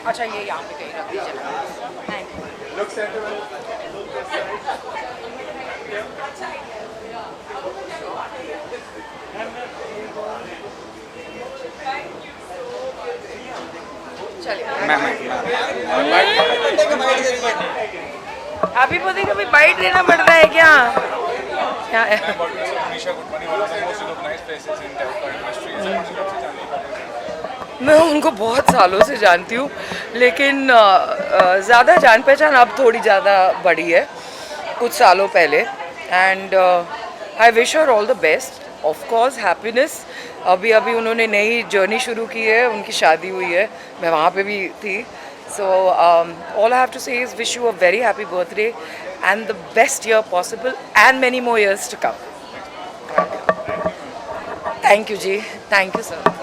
अच्छा ये यहाँ पे कहीं रख दीजिए। Thank you. चलिए हैप्पी बर्थडे का भी बाइट देना पड़ रहा है क्या? क्या है? मैं उनको बहुत सालों से जानती हूँ, लेकिन ज़्यादा जान पहचान अब थोड़ी ज़्यादा बढ़ी है कुछ सालों पहले। And I wish her all the best, of course happiness. अभी अभी उन्होंने नई जर्नी शुरू की है, उनकी शादी हुई है, मैं वहाँ पे भी थी। So all I have to say is wish you a very happy birthday and the best year possible and many more years to come. Thank you जी, thank you sir.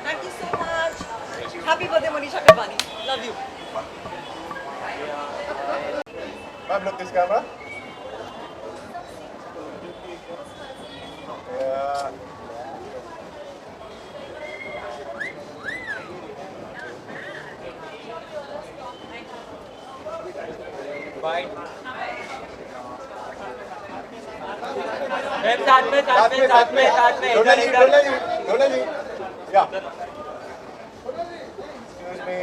Thank you so much. Happy birthday, Manisha Kabani. Love you. Ma'am, look this camera. Yeah. Bye. साथ में डोला जी, डोला जी. Yeah. Excuse me.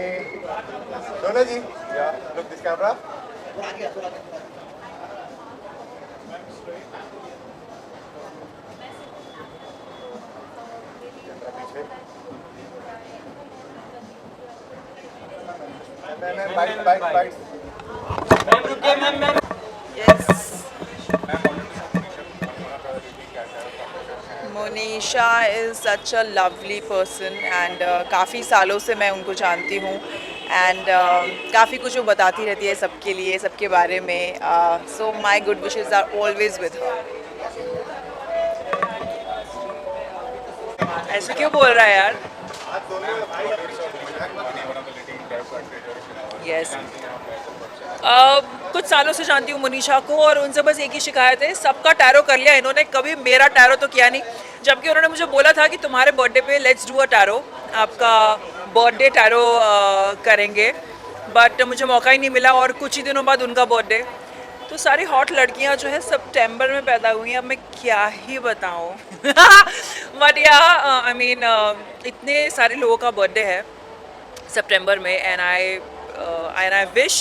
डोला जी. Yeah. Look this camera. Bite. Yes. Monisha is such a lovely person and काफ़ी सालों से मैं उनको जानती हूँ एंड काफ़ी कुछ वो बताती रहती है सबके लिए, सबके बारे में। So my good wishes are always with her. ऐसे क्यों बोल रहा है यार? यस कुछ सालों से जानती हूँ मोनिशा को और उनसे बस एक ही शिकायत है, सबका टैरो कर लिया इन्होंने, कभी मेरा टैरो तो किया नहीं। जबकि उन्होंने मुझे बोला था कि तुम्हारे बर्थडे पे लेट्स डू अ टैरो, आपका बर्थडे टैरो करेंगे, बट मुझे मौका ही नहीं मिला। और कुछ ही दिनों बाद उनका बर्थडे, तो सारी हॉट लड़कियां जो है सितंबर में पैदा हुई हैं। अब मैं क्या ही बताऊं बट या आई मीन इतने सारे लोगों का बर्थडे है सितंबर में and I wish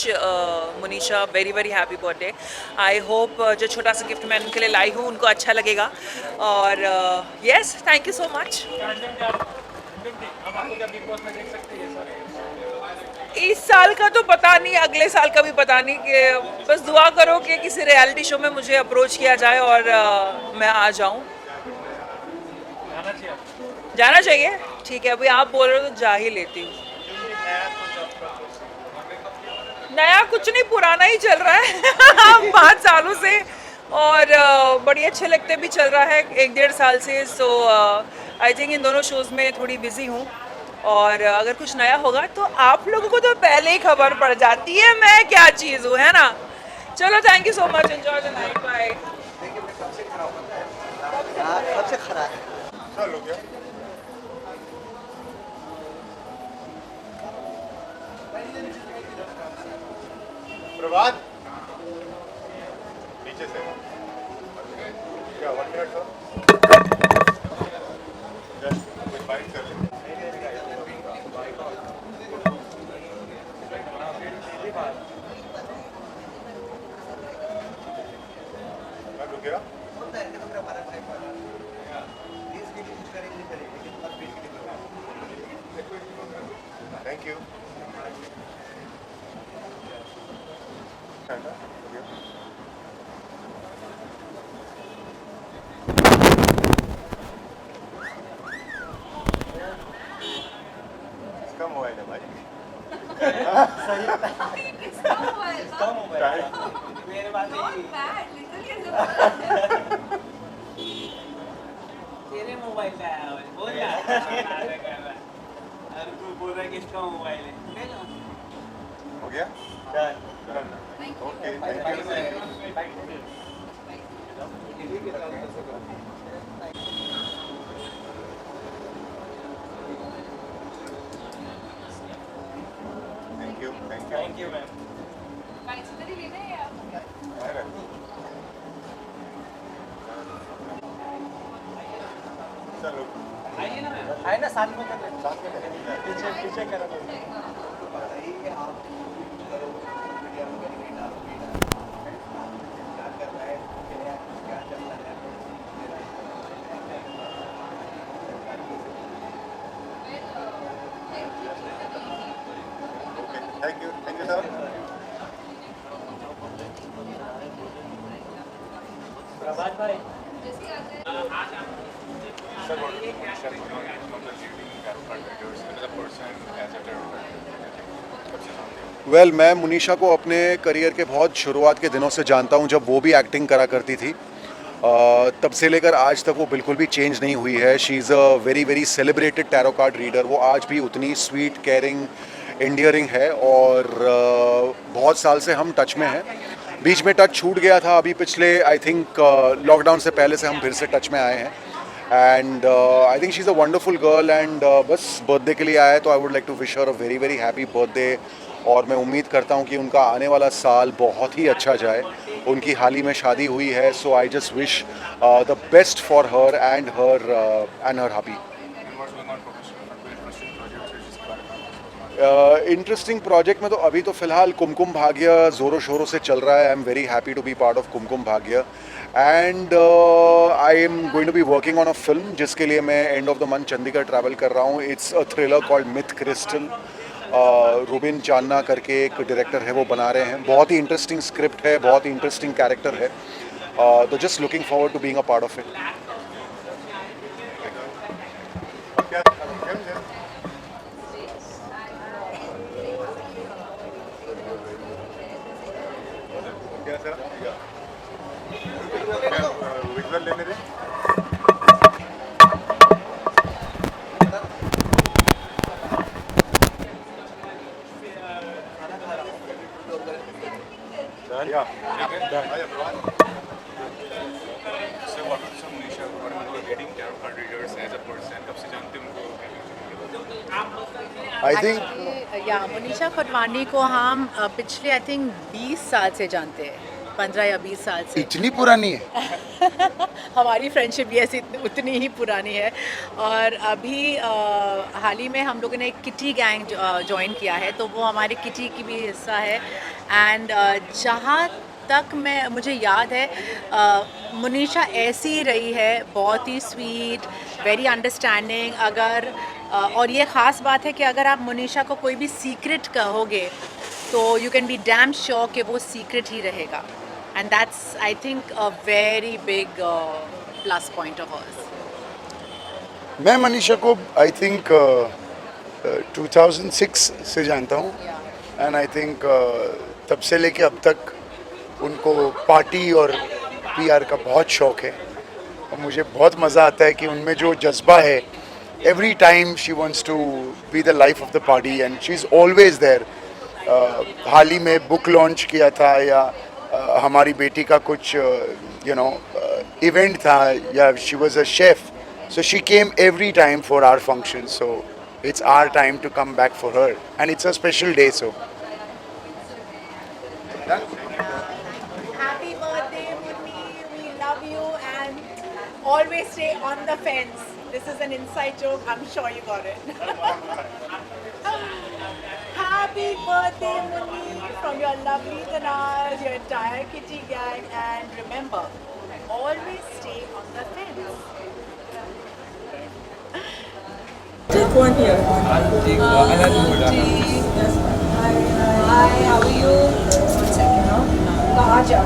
Monisha very very happy birthday. I hope जो छोटा सा गिफ्ट मैं उनके लिए लाई हूँ उनको अच्छा लगेगा। और yes thank you so much. इस साल का तो पता नहीं, अगले साल का भी पता नहीं, कि बस दुआ करो कि किसी रियलिटी शो में मुझे अप्रोच किया जाए और मैं आ जाऊं। जाना चाहिए, ठीक है, अभी आप बोल रहे हो तो जा ही लेती हूँ। नया कुछ नहीं, पुराना ही चल रहा है 5 सालों से और बड़ी अच्छे लगते भी चल रहा है 1-1.5 साल से। सो आई थिंक इन दोनों शोज़ में थोड़ी बिजी हूँ और अगर कुछ नया होगा तो आप लोगों को तो पहले ही खबर पड़ जाती है मैं क्या चीज़ हूँ, है ना। चलो thank you so much, enjoy the night, bye. सबसे खराब प्रभात नीचे से क्या 1 मिनट सर कुछ बाइट कर ले। मैं रुकेगा थैंक यू। इसका मोबाइल है भाई। इसका mobile time not bad, literally तू बोल रहा है कि इसका मोबाइल है। हो गया? Okay, thank you. Thank you, thank you. Thank you ma'am. चलो, आइए ना साथ में कर लेते हैं। साथ में करेंगे। पीछे पीछे करो। Thank you sir. प्रभात भाई। Sir, what is the from the leading tarot card readers and as a person, as a tarot card? Well मैं मुनीशा को अपने करियर के बहुत शुरुआत के दिनों से जानता हूँ, जब वो भी एक्टिंग करा करती थी। तब से लेकर आज तक वो बिल्कुल भी चेंज नहीं हुई है। She is a very very celebrated tarot card reader. वो आज भी उतनी स्वीट, केयरिंग, एंडियरिंग है और बहुत साल से हम टच में हैं। बीच में टच छूट गया था, अभी पिछले आई थिंक लॉकडाउन से पहले से हम फिर से टच में आए हैं। And I think she is a wonderful girl and बस बर्थडे के लिए आया तो I would like to wish her a very very happy birthday. और मैं उम्मीद करता हूँ कि उनका आने वाला साल बहुत ही अच्छा जाए। उनकी हाल ही में शादी हुई है, so I just wish the best for her and her hubby. And what's going on professional? कोई interesting project है जिसके बारे में आप सोच इंटरेस्टिंग प्रोजेक्ट में तो अभी तो फिलहाल कुमकुम भाग्य ज़ोरों शोरों से चल रहा है। I am very happy to be part of Kumkum Bhagya and I am going to be working on a film जिसके लिए मैं end of the month Chandigarh travel कर रहा हूँ। It's a thriller called myth crystal. Rubin Channa करके एक डायरेक्टर है, वो बना रहे हैं। बहुत ही इंटरेस्टिंग स्क्रिप्ट है, बहुत ही इंटरेस्टिंग कैरेक्टर है, तो just looking forward to being a part of it. Visual लेने दे। So what is some Monisha को बारे में तो leading tarot card readers as a person कब से जानते हो उनको? आई थिंक या मुनीशा फटवानी को हम पिछले आई थिंक 20 साल से जानते हैं, 15 या 20 साल से। इतनी पुरानी है। हमारी फ्रेंडशिप भी ऐसी उतनी ही पुरानी है। और अभी हाल ही में हम लोगों ने एक किटी गैंग ज्वाइन किया है, तो वो हमारे किटी की भी हिस्सा है। एंड जहाँ तक मुझे याद है, मुनीशा ऐसी ही रही है, बहुत ही स्वीट, वेरी अंडरस्टैंडिंग। और ये ख़ास बात है कि अगर आप मुनीशा को कोई भी सीक्रेट कहोगे तो you can be damn sure कि वो सीक्रेट ही रहेगा। And that's I think a very big plus point of hers. मैं मनीषा को आई थिंक 2006 से जानता हूँ एंड आई थिंक तब से लेके अब तक उनको पार्टी और पीआर का बहुत शौक है और मुझे बहुत मज़ा आता है कि उनमें जो जज्बा है, every time she wants to be the life of the party and she is always there. हाल ही में बुक लॉन्च किया था या हमारी बेटी का कुछ इवेंट था या she was a chef, so she came every time for our function, so it's our time to come back for her and it's a special day. So Happy birthday, Munni. We love you and always stay on the fence. This is an inside joke. I'm sure you got it. Happy birthday, Munni, from your lovely Tanar, your entire kitty gang, and remember, always stay on the fence. Take one here. Hi, how are you? One second, no? Aaja.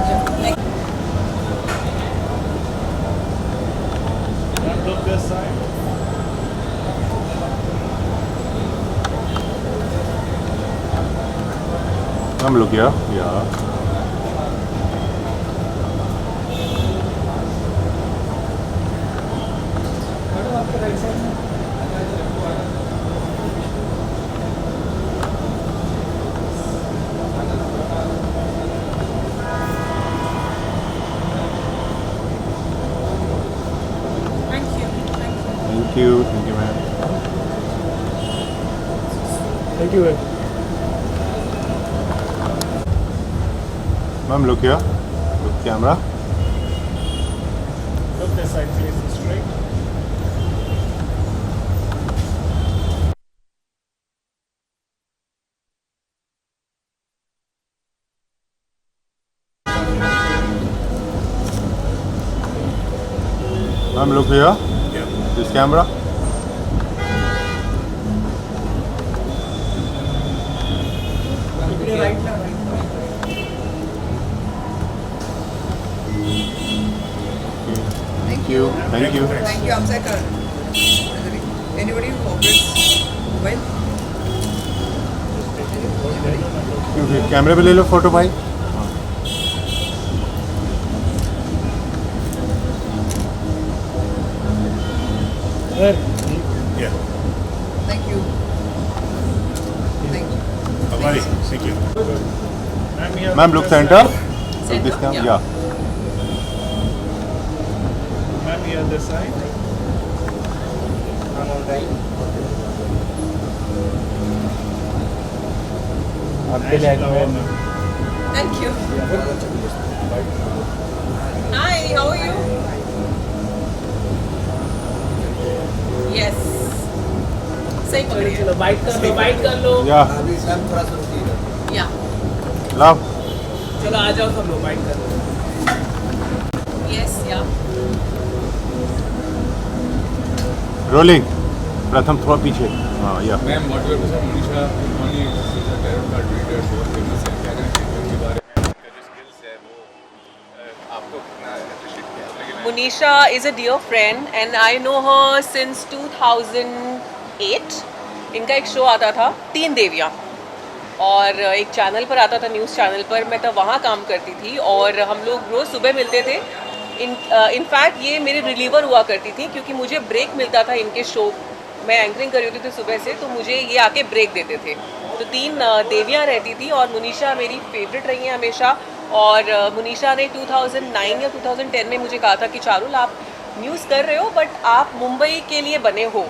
हम लोग या you ma'am. Thank you. Ma'am, look here. Look camera. Look this side, please. Straight. Ma'am, look here. This camera. Thank you. Thank you. Thank you. आपसे कर. Anybody who cooperates well? कैमरे पे ले लो photo भाई. Sir. Yeah. Thank you. Thank you. Bye. Thank you. Ma'am, here. Ma'am, look center. Look this camera. Yeah. Ma'am, here this side. I'm all right. Thank you. Hi, how are you? Yes. सही पकड़ी है. Bite कर लो. Yeah. Yeah. Love. चलो आ जाओ सब लोग bite कर लो. Yes. Yeah. Rolling. प्रथम थोड़ा पीछे. हाँ, yeah. Ma'am what were sir Manisha only tarot card reader बहुत फेमस है क्या कहना चाहिए उनके बारे में उनका जो स्किल्स है वो आपको कितना अप्रिशिएट किया लेकिन Munisha is a dear friend and I know her since 2008. इनका एक शो आता था 3 देवियाँ और एक चैनल पर आता था, न्यूज़ चैनल पर. मैं तब वहाँ काम करती थी और हम लोग रोज़ सुबह मिलते थे. इनफैक्ट ये मेरी रिलीवर हुआ करती थी क्योंकि मुझे ब्रेक मिलता था इनके शो. मैं एंकरिंग कर रही होती थी सुबह से, तो मुझे ये आके ब्रेक देते थे. तो 3 देवियाँ रहती थी और मुनीषा मेरी फेवरेट रही हैं हमेशा. और मुनीषा ने 2009 या 2010 में मुझे कहा था कि चारुल आप न्यूज़ कर रहे हो बट आप मुंबई के लिए बने हो.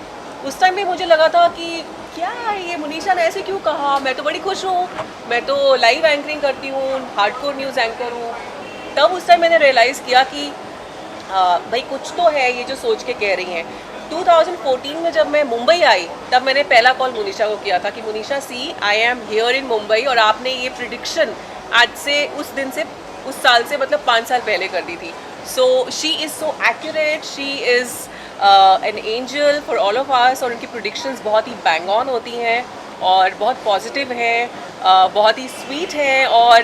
उस टाइम में मुझे लगा था कि क्या ये मुनीषा ने ऐसे क्यों कहा, मैं तो बड़ी खुश हूँ, मैं तो लाइव एंकरिंग करती हूँ, हार्डकोर न्यूज़ एंकर हूँ. तब उस टाइम मैंने रियलाइज़ किया कि भाई कुछ तो है ये जो सोच के कह रही हैं. 2014 में जब मैं मुंबई आई तब मैंने पहला कॉल मुनीषा को किया था कि Munisha see I am here in Mumbai और आपने ये प्रिडिक्शन आज से उस दिन से उस साल से मतलब 5 साल पहले कर दी थी. So she is so accurate, she is an angel for all of us. और उनकी प्रिडिक्शंस बहुत ही बैंग ऑन होती हैं और बहुत पॉजिटिव हैं, बहुत ही स्वीट हैं और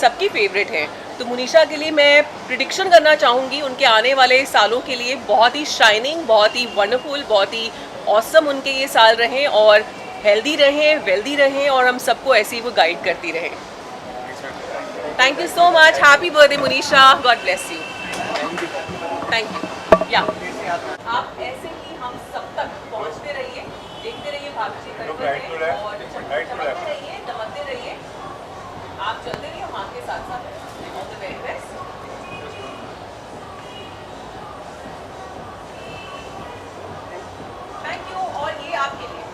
सबकी फेवरेट हैं. तो मुनीषा के लिए मैं प्रिडिक्शन करना चाहूँगी उनके आने वाले सालों के लिए बहुत ही शाइनिंग, बहुत ही वंडरफुल, बहुत ही ऑसम उनके ये साल रहें और हेल्दी रहें, वेल्दी रहें और हम सबको ऐसे ही वो गाइड करती रहें. Thank you so much. Happy birthday Munisha. God bless you. Thank you. या आप ऐसे ही हम सब तक पहुँचते रहिए, देखते रहिए भाभी करते रहिए और चमकते रहिए, दमकते रहिए. आप चलते रहिए हम आपके साथ साथ. All the very best. Thank you. और ये आपके लिए.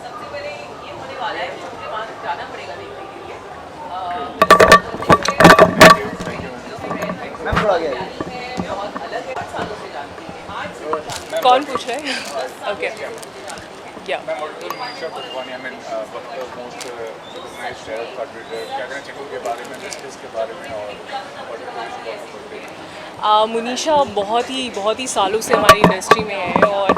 सबसे पहले ये होने वाला है कि मुझे वहाँ जाना पड़ेगा देखने के लिए. बहुत अलग है, 8 सालों से जानती है. 8 से कौन पूछ रहा है? ओके. क्या ma'am what were Manisha Purwani I mean most recognised tarot card reader क्या कहना चाहिए उनके बारे में, स्किल्स के बारे में और मुनीषा बहुत ही सालों से हमारी इंडस्ट्री में है और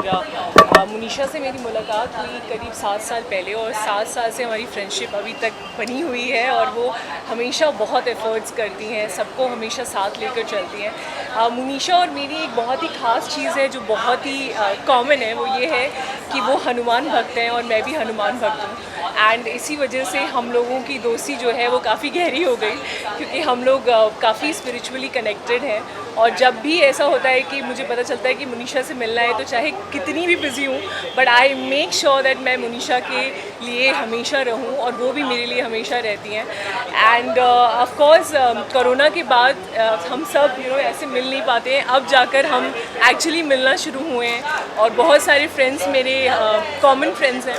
मुनीषा से मेरी मुलाकात हुई करीब 7 साल पहले और 7 साल से हमारी फ्रेंडशिप अभी तक बनी हुई है और वो हमेशा बहुत एफर्ट्स करती हैं, सबको हमेशा साथ लेकर चलती हैं. मुनीषा और मेरी एक बहुत ही ख़ास चीज़ है जो बहुत ही कॉमन है, वो ये है कि वो हनुमान भक्त हैं और मैं भी हनुमान भक्त हूँ. एंड इसी वजह से हम लोगों की दोस्ती जो है वो काफ़ी गहरी हो गई, क्योंकि हम लोग काफ़ी स्पिरिचुअली कनेक्टेड हैं। और जब भी ऐसा होता है कि मुझे पता चलता है कि मुनीशा से मिलना है, तो चाहे कितनी भी बिज़ी हूँ, but I make sure that मैं मुनीशा के लिए हमेशा रहूँ और वो भी मेरे लिए हमेशा रहती हैं। एंड ऑफ कोर्स कोरोना के बाद हम सब ऐसे मिल नहीं पाते हैं, अब जाकर हम एक्चुअली मिलना शुरू हुए हैं और बहुत सारे फ्रेंड्स मेरे कॉमन फ्रेंड्स हैं,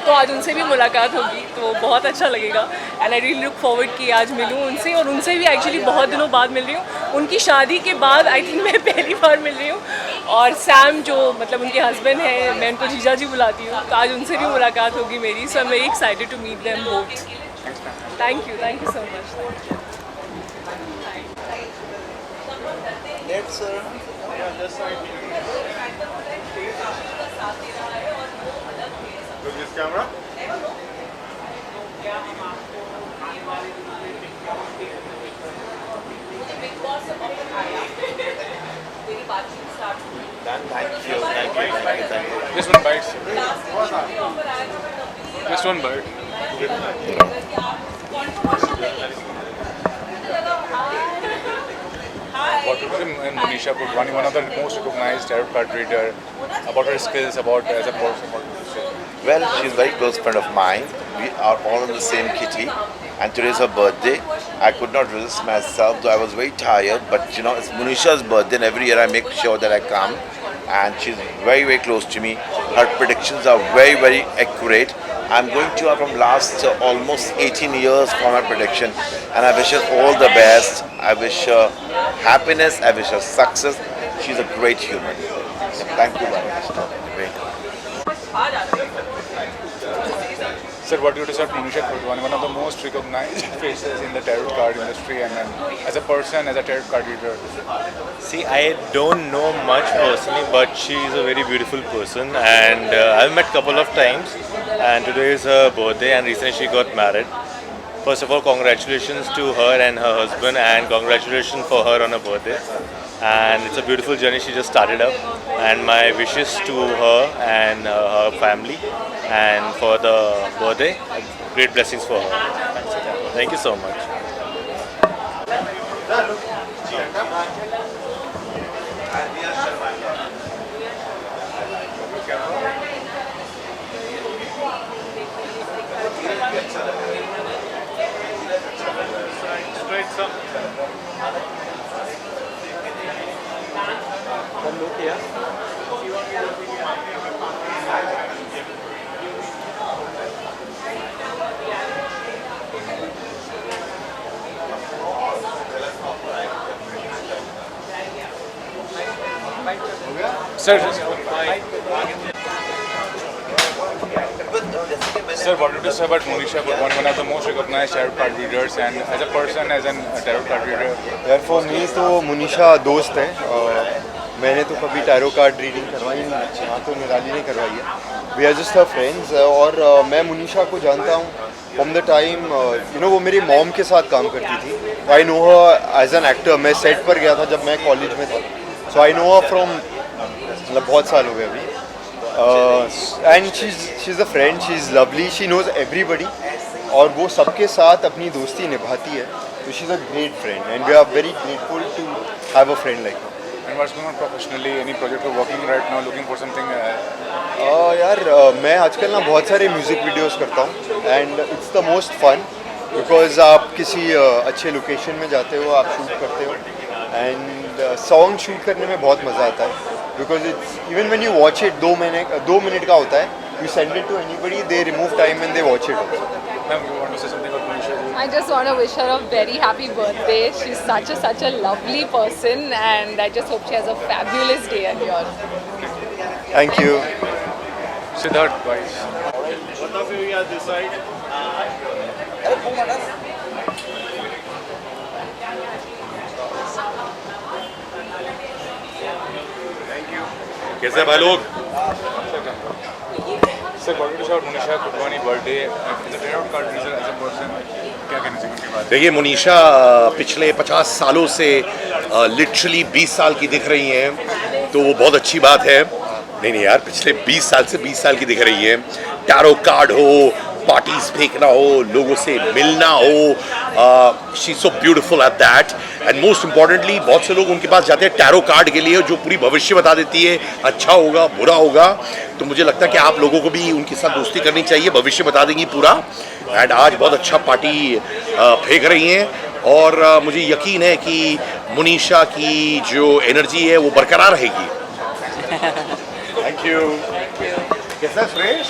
तो आज उनसे भी मुलाकात होगी, तो बहुत अच्छा लगेगा। And I really look forward कि आज मिलूँ उनसे, और उनसे भी एक्चुअली बहुत दिनों बाद मिल रही हूँ। उनकी शादी के बाद आई थिंक मैं पहली बार मिल रही हूँ। और सैम जो मतलब उनके हस्बैंड हैं, मैं उनको जीजा जी बुलाती हूँ, तो आज उनसे भी मुलाकात होगी मेरी। So I am very excited to meet them both. Thank you so much. Look this camera. Just one bite, sir. Just one bite. Monisha Kotwani, one of the most recognized tarot card reader, about her skills, about as a person, what would you say? Well, she's a very close friend of mine. We are all in the same kitty, and today is her birthday. I could not resist myself, though I was very tired. But you know, it's Monisha's birthday, and every year I make sure that I come. And she's very, very close to me. Her predictions are very, very accurate. I'm going to her from last almost 18 years for my prediction, and I wish her all the best. I wish her happiness. I wish her success. She's a great human. Thank you very much. Great. Sir, what do you say about Monisha Kotwani, one of the most recognized faces in the tarot card industry, and as a person, as a tarot card reader? See, I don't know much personally, but she is a very beautiful person, and I've met couple of times, and today is her birthday, and recently she got married. First of all, congratulations to her and her husband, and congratulations for her on her birthday. And it's a beautiful journey she just started up, and my wishes to her and her family, and for the birthday, great blessings for her. Thank you so much. Straight some. Sir, Sir, what did you say about Monisha Kotwani, one of the most recognized tarot card readers, and as a person, as a tarot card reader? यार for me तो मुनीशा दोस्त है, मैंने तो कभी tarot card reading करवाई नहीं, यहाँ तो निराली ने करवाई है। We are just her friends, और मैं मुनीशा को जानता हूँ फ्रॉम द टाइम वो मेरी मॉम के साथ काम करती थी। I know her as an actor. मैं सेट पर गया था जब मैं कॉलेज में था, सो आई नो हर फ्रॉम मतलब बहुत साल हो गए अभी। And she is a friend, she is lovely, she knows everybody, और वो सबके साथ अपनी दोस्ती निभाती है। तो she is a great friend, and we are very grateful to have a friend like her. And what's going on professionally? Any project you're working right now, looking for something? यार मैं आजकल ना बहुत सारे म्यूज़िक वीडियोस करता हूँ, and it's the most fun because आप किसी अच्छे लोकेशन में जाते हो, आप शूट करते हो, एंड सॉन्ग शूट करने में बहुत मज़ा आता है because it's even when you watch it 2 minute का होता है, you send it to anybody, they remove time and they watch it also. Ma'am, you want to say something about Monisha? I just want to wish her a very happy birthday. She's such a lovely person, and I just hope she has a fabulous day at yours. Thank you. Siddharth, guys. Both of you are this side. कैसे भाई लोग? Sir, what did you say about Monisha Kotwani birthday? As a tarot card reader, as a person, क्या कहना चाहिए उनके बारे में? देखिए, मुनीशा पिछले 50 सालों से लिटरली 20 साल की दिख रही हैं, तो वो बहुत अच्छी बात है। नहीं यार, पिछले 20 साल से 20 साल की दिख रही है। टैरो कार्ड हो, पार्टीज फेंकना हो, लोगों से मिलना हो, she so beautiful at that. And most importantly बहुत से लोग उनके पास जाते हैं टैरो कार्ड के लिए, जो पूरी भविष्य बता देती है, अच्छा होगा बुरा होगा। तो मुझे लगता है कि आप लोगों को भी उनके साथ दोस्ती करनी चाहिए, भविष्य बता देंगी पूरा। एंड आज बहुत अच्छा पार्टी फेंक रही हैं और मुझे यकीन है कि मुनीशा की जो एनर्जी है वो बरकरार रहेगी। Thank you. कैसा सुरेश?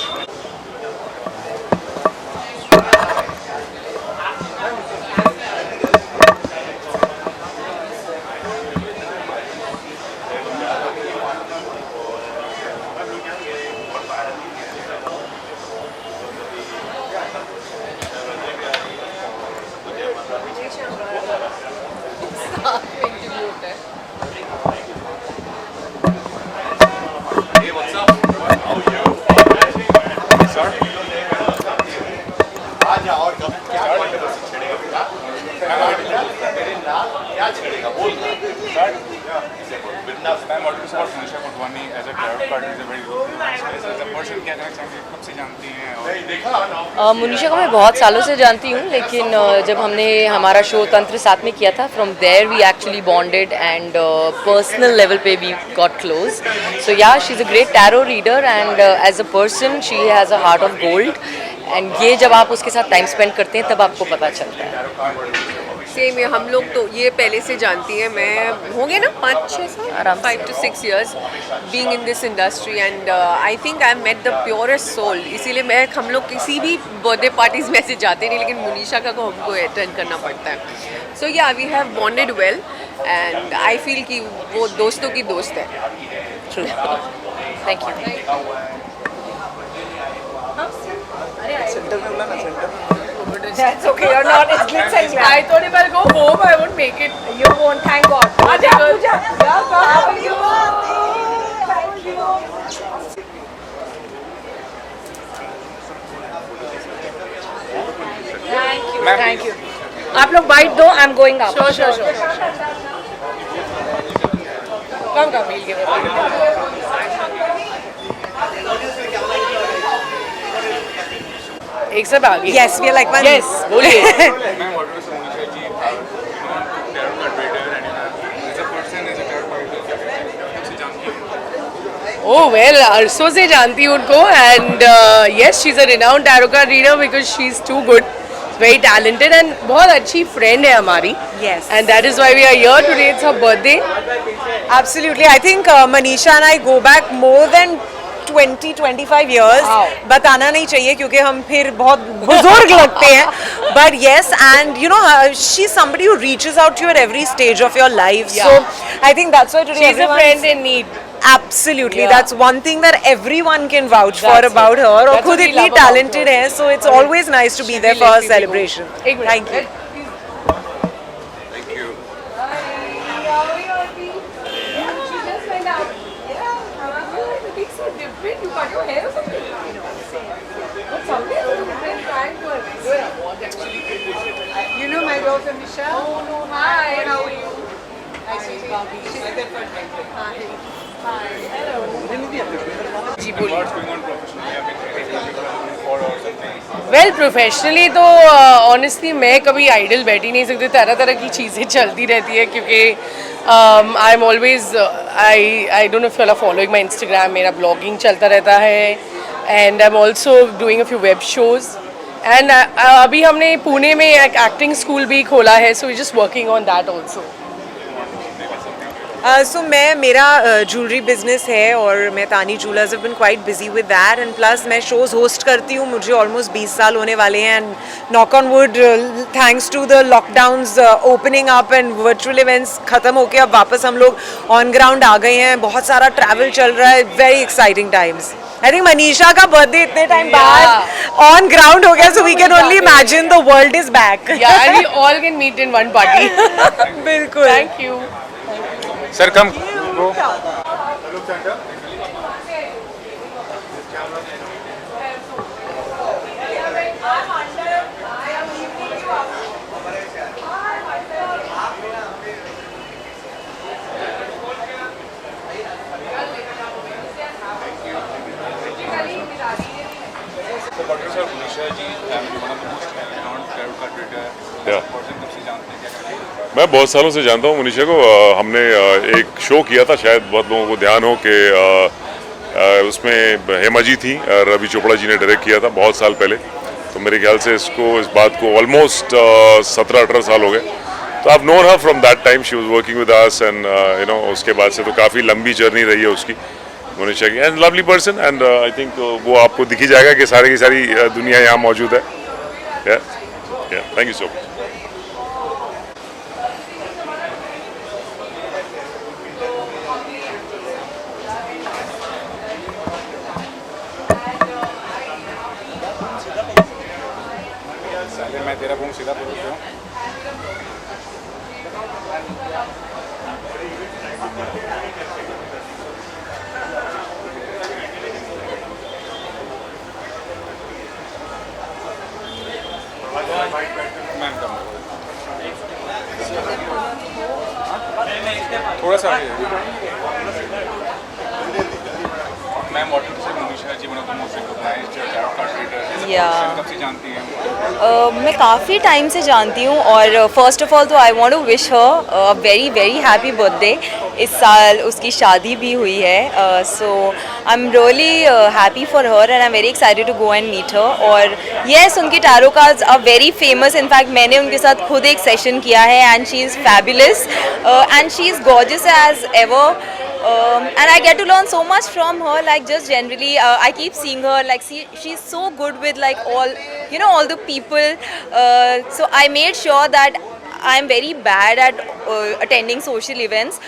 मैं wanted to support Monisha Kotwani as a tarot card reader, very nice as a person. क्या कहना चाहेंगे, कब से जानती हैं? और मुनीशा को मैं बहुत सालों से जानती हूँ, लेकिन जब हमने हमारा शो तंत्र साथ में किया था, from there we actually bonded and personal level पे we got close. So yeah she is a great tarot reader and as a person she has a heart of gold. And ये जब आप उसके साथ टाइम स्पेंड करते हैं तब आपको पता चलता है। सेम है, हम लोग तो ये पहले से जानती हैं। मैं होंगे ना 5-6 साल, 5 to 6 years being in this industry and I think I met the purest soul. इसीलिए हम लोग किसी भी बर्थडे पार्टीज में ऐसे जाते नहीं, लेकिन मुनीशा का को हमको अटेंड करना पड़ता है। So yeah we have bonded well and I feel कि वो दोस्तों की दोस्त है। True. Thank you. That's okay, you're not. It's glitz and glamour. I thought if I'll go home, I won't make it. You won't, thank God. Aja, Pooja. Thank you. Thank you. Thank you. Thank you. आप लोग bite दो, I'm going up. Sure. Come, we'll give it. एक सब आगे। Yes, we are like one. Yes, बोलिए। मैं wanted to say Monisha ji, tarot card reader and as a person, as a tarot card reader, क्या कहना चाहेंगे, कब से जानती हैं? Oh well, अरसों से जानती हूँ उनको and yes, she's a renowned tarot card reader because she's too good, very talented and बहुत अच्छी friend है हमारी. Yes. And that is why we are here today. It's her birthday. Absolutely. I think Manisha and I go back more than 20-25 years. Wow. बताना नहीं चाहिए क्योंकि हम फिर बहुत बुजुर्ग लगते हैं. But yes, and you know, she's somebody who reaches out to you at every stage of your life. Yeah. So I think that's why today She's a friend in need. Absolutely, Yeah. that's one thing that everyone can vouch for That's about it. her. और That's खुद what we इतनी love about talented her. है, so it's always nice to be She there will for let her people celebration. go. एक minute. Thank you. Thank you. You know my daughter Michelle? Oh no, hi, how are you? Nice to meet you. She's a good friend. Hi. Hi. Hello. जी बोलिए. What's going on professionally? I mean, anything you can look for or something? Well professionally तो honestly मैं कभी idol बैठ ही नहीं सकती, तरह तरह की चीज़ें चलती रहती है क्योंकि I am always I don't know if you are following my Instagram, मेरा ब्लॉगिंग चलता रहता है and I am also doing a few web shows and अभी हमने पुणे में एक एक्टिंग स्कूल भी खोला है, so we just working on that also. So मेरा ज्वेलरी बिजनेस है और मैं Tani jewellers have been quite busy with that and plus मैं शोज़ होस्ट करती हूँ. मुझे ऑलमोस्ट 20 साल होने वाले हैं and knock on wood thanks to the lockdowns opening up and virtual events ख़त्म होके अब वापस हम लोग ऑन ग्राउंड आ गए हैं. बहुत सारा ट्रैवल चल रहा है, very exciting times. I think Manisha का बर्थडे इतने टाइम बाद ऑन ग्राउंड हो गया, so we can only imagine the world is back. Yeah, and we all can meet in one party. बिल्कुल. Thank you. Sir, come. Go. So, what is your Monisha Manisha ji one of the most renowned tarot card reader. Yeah. Person कब से जानते हैं, क्या कहते हैं? मैं बहुत सालों से जानता हूँ मनीषा को। हमने एक शो किया था, शायद बहुत लोगों को ध्यान हो कि उसमें हेमा जी थी, रवि चोपड़ा जी ने डायरेक्ट किया था बहुत साल पहले। तो मेरे ख्याल से इस बात को ऑलमोस्ट 17-18 साल हो गए। तो I have known her from that time, she was working with us and उसके बाद से तो काफ़ी लंबी जर्नी रही है उसकी, मनीषा की। And lovely person, and I think वो आपको दिख ही जाएगा कि सारी की सारी दुनिया यहाँ मौजूद है। Thank you so much. मैं तेरा फोन सीधा बोलता हूँ। थोड़ा सा मैम मॉडल से Manisha ji one of the most recognised tarot card reader. Yeah. कब से जानती हैं? मैं काफ़ी टाइम से जानती हूँ और फर्स्ट ऑफ ऑल तो I want to wish her very very happy birthday. इस साल उसकी शादी भी हुई है, so I am really happy for her and I am very excited to go and meet her. और येस, उनके tarot cards are very famous. In fact मैंने उनके साथ खुद एक सेशन किया है and she is fabulous and she is gorgeous as ever. And I get to learn so much from her, like just generally I keep seeing her, like she's so good with like all the people, so I made sure that I'm very bad at attending social events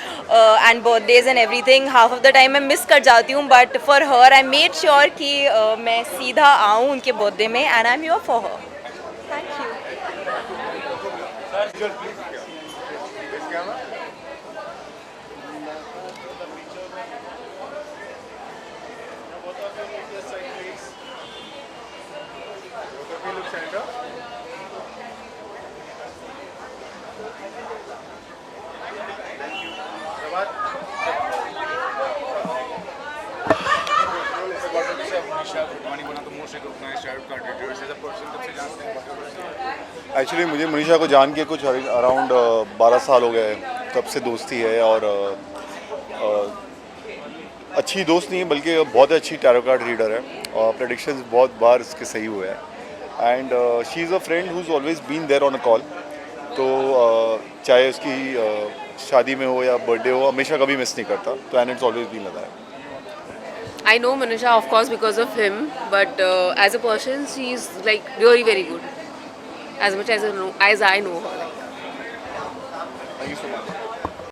and birthdays and everything. Half of the time मैं miss कर जाती हूँ, but for her I made sure कि मैं सीधा आऊँ उनके birthday में and I'm here for her. Thank you. Actually मुझे मनीषा को जान के कुछ अराउंड 12 साल हो गए, तब से दोस्ती है। और अच्छी दोस्त नहीं है बल्कि बहुत अच्छी टैरो कार्ड रीडर है और प्रेडिक्शंस बहुत बार इसके सही हुए हैं। And she is a friend who is always been there on a call. तो चाहे उसकी शादी में हो या बर्थडे हो, हमेशा कभी मिस नहीं करता। तो and it's always been like that. I know Manisha, of course, because of him, but as a person, she's like really very good. As much as I know her. Thank you so much.